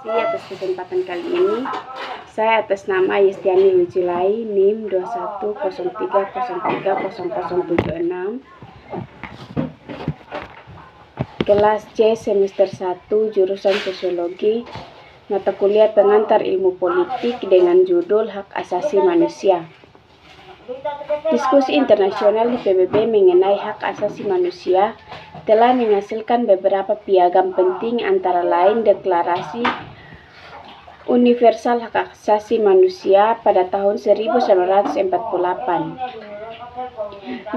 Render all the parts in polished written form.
kasih atas kesempatan kali ini. Saya atas nama Yestiani Wijilai, NIM 2103030076, kelas C semester 1, jurusan Sosiologi, mata kuliah pengantar ilmu politik dengan judul Hak Asasi Manusia. Diskusi internasional di PBB mengenai hak asasi manusia telah menghasilkan beberapa piagam penting, antara lain Deklarasi Universal Hak Asasi Manusia pada tahun 1948.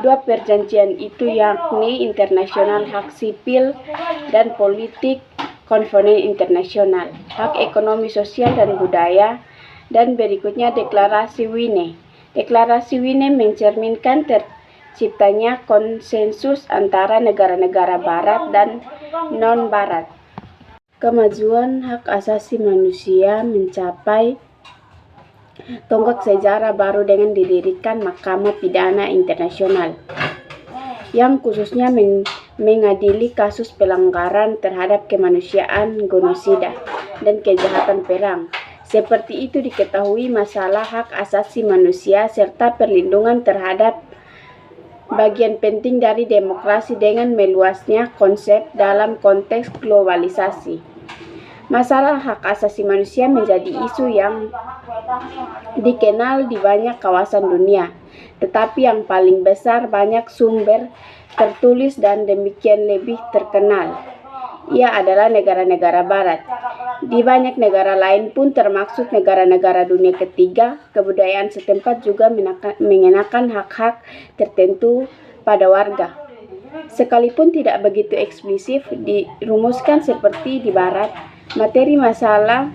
Dua perjanjian itu yakni Internasional Hak Sipil dan Politik, Konvenen Internasional, Hak Ekonomi Sosial dan Budaya, dan berikutnya Deklarasi Wine. Deklarasi Wine mencerminkan terciptanya konsensus antara negara-negara barat dan non-barat. Kemajuan hak asasi manusia mencapai tonggak sejarah baru dengan didirikan Mahkamah Pidana Internasional yang khususnya mengadili kasus pelanggaran terhadap kemanusiaan, genosida, dan kejahatan perang. Seperti itu diketahui masalah hak asasi manusia serta perlindungan terhadap bagian penting dari demokrasi dengan meluasnya konsep dalam konteks globalisasi. Masalah hak asasi manusia menjadi isu yang dikenal di banyak kawasan dunia, tetapi yang paling besar banyak sumber tertulis dan demikian lebih terkenal. Ia adalah negara-negara barat. Di banyak negara lain pun, termasuk negara-negara dunia ketiga, kebudayaan setempat juga mengenakan hak-hak tertentu pada warga. Sekalipun tidak begitu eksplisit dirumuskan seperti di barat, materi masalah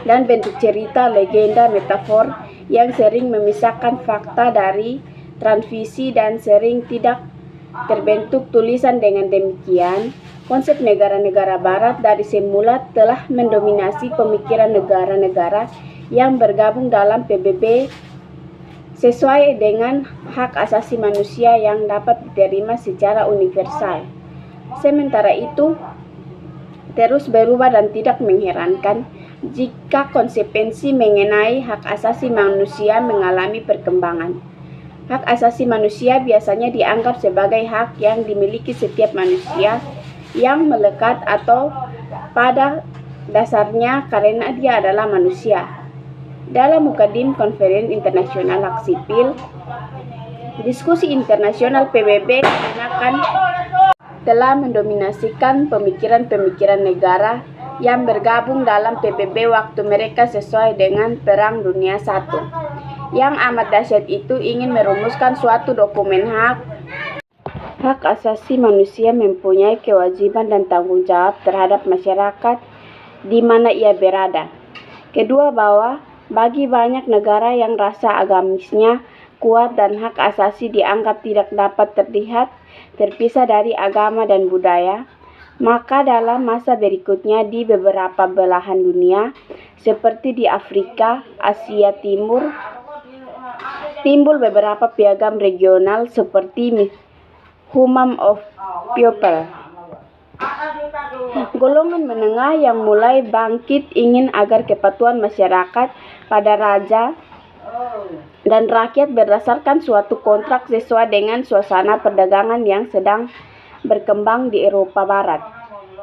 dan bentuk cerita, legenda, metafor yang sering memisahkan fakta dari transvisi dan sering tidak terbentuk tulisan. Dengan demikian, konsep negara-negara barat dari semula telah mendominasi pemikiran negara-negara yang bergabung dalam PBB sesuai dengan hak asasi manusia yang dapat diterima secara universal. Sementara itu, terus berubah dan tidak mengherankan jika konsekuensi mengenai hak asasi manusia mengalami perkembangan. Hak asasi manusia biasanya dianggap sebagai hak yang dimiliki setiap manusia yang melekat atau pada dasarnya karena dia adalah manusia. Dalam Mukadim Konvenen Internasional Hak Sipil, diskusi internasional PBB telah mendominasikan pemikiran-pemikiran negara yang bergabung dalam PBB waktu mereka sesuai dengan Perang Dunia I. Yang amat dahsyat itu ingin merumuskan suatu dokumen hak asasi manusia mempunyai kewajiban dan tanggung jawab terhadap masyarakat di mana ia berada. Kedua, bahwa bagi banyak negara yang rasa agamisnya kuat dan hak asasi dianggap tidak dapat terlihat terpisah dari agama dan budaya, maka dalam masa berikutnya di beberapa belahan dunia seperti di Afrika, Asia Timur, timbul beberapa piagam regional seperti Human of People. Golongan menengah yang mulai bangkit ingin agar kepatuhan masyarakat pada raja dan rakyat berdasarkan suatu kontrak sesuai dengan suasana perdagangan yang sedang berkembang di Eropa Barat.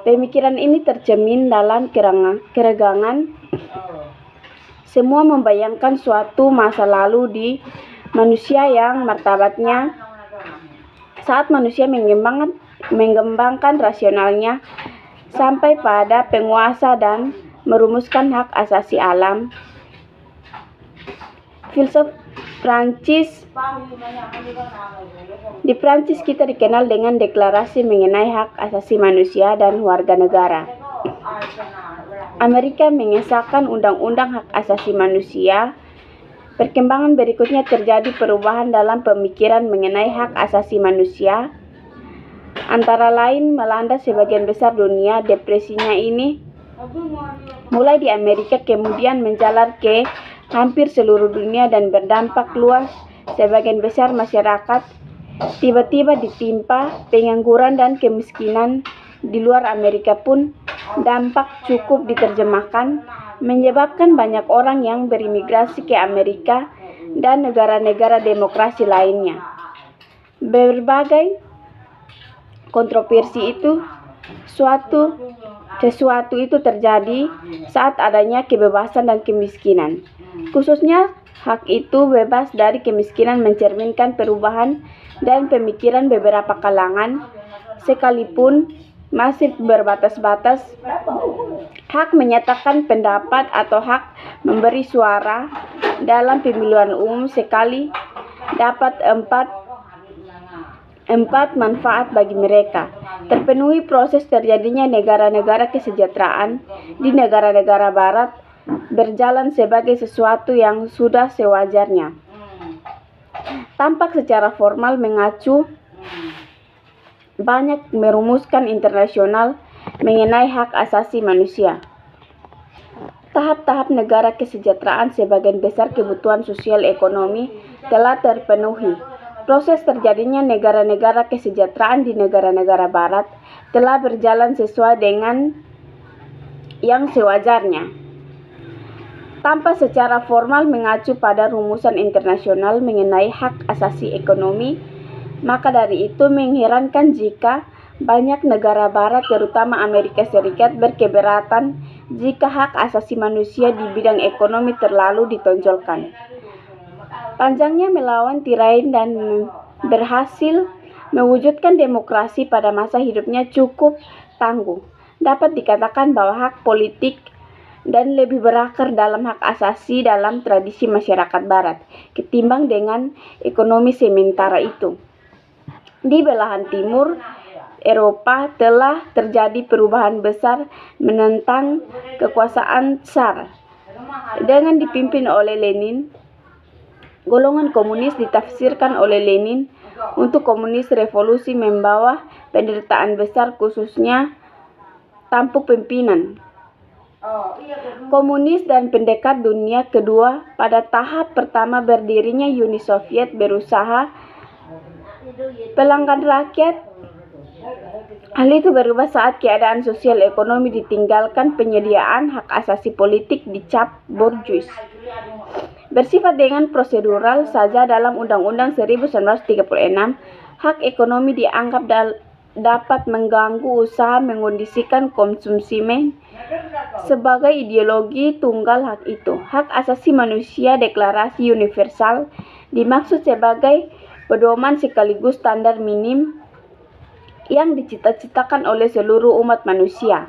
Pemikiran ini tercermin dalam keregangan semua membayangkan suatu masa lalu di manusia yang martabatnya saat manusia mengembangkan rasionalnya sampai pada penguasa dan merumuskan hak asasi alam. Filsuf Prancis di Prancis kita dikenal dengan deklarasi mengenai hak asasi manusia dan warga negara. Amerika mengesahkan undang-undang hak asasi manusia. Perkembangan berikutnya terjadi perubahan dalam pemikiran mengenai hak asasi manusia. Antara lain melanda sebagian besar dunia. Depresinya ini mulai di Amerika kemudian menjalar ke hampir seluruh dunia dan berdampak luas. Sebagian besar masyarakat tiba-tiba ditimpa pengangguran dan kemiskinan. Di luar Amerika pun dampak cukup diterjemahkan, menyebabkan banyak orang yang berimigrasi ke Amerika dan negara-negara demokrasi lainnya. Berbagai kontroversi itu sesuatu itu terjadi saat adanya kebebasan dan kemiskinan. Khususnya hak itu bebas dari kemiskinan mencerminkan perubahan dan pemikiran beberapa kalangan, sekalipun masih berbatas-batas. Hak menyatakan pendapat atau hak memberi suara dalam pemilihan umum sekali dapat empat manfaat bagi mereka. Terpenuhi proses terjadinya negara-negara kesejahteraan di negara-negara barat berjalan sebagai sesuatu yang sudah sewajarnya. Tampak secara formal mengacu banyak merumuskan internasional mengenai hak asasi manusia. Tahap-tahap negara kesejahteraan sebagian besar kebutuhan sosial ekonomi telah terpenuhi. Proses terjadinya negara-negara kesejahteraan di negara-negara barat telah berjalan sesuai dengan yang sewajarnya. Tanpa secara formal mengacu pada rumusan internasional mengenai hak asasi ekonomi, maka dari itu mengherankan jika banyak negara barat, terutama Amerika Serikat, berkeberatan jika hak asasi manusia di bidang ekonomi terlalu ditonjolkan. Panjangnya melawan tirai dan berhasil mewujudkan demokrasi pada masa hidupnya cukup tangguh. Dapat dikatakan bahwa hak politik dan lebih berakar dalam hak asasi dalam tradisi masyarakat barat ketimbang dengan ekonomi sementara itu. Di belahan timur Eropa telah terjadi perubahan besar menentang kekuasaan Tsar. Dengan dipimpin oleh Lenin, golongan komunis ditafsirkan oleh Lenin untuk komunis revolusi membawa penderitaan besar khususnya tampuk pimpinan komunis dan pendekat dunia kedua. Pada tahap pertama berdirinya Uni Soviet berusaha pelanggan rakyat. Hal itu berubah saat keadaan sosial ekonomi ditinggalkan penyediaan hak asasi politik dicap bourgeois. Bersifat dengan prosedural saja dalam Undang-Undang 1936, hak ekonomi dianggap dapat mengganggu usaha mengondisikan konsumen sebagai ideologi tunggal hak itu. Hak asasi manusia deklarasi universal dimaksud sebagai pedoman sekaligus standar minim yang dicita-citakan oleh seluruh umat manusia.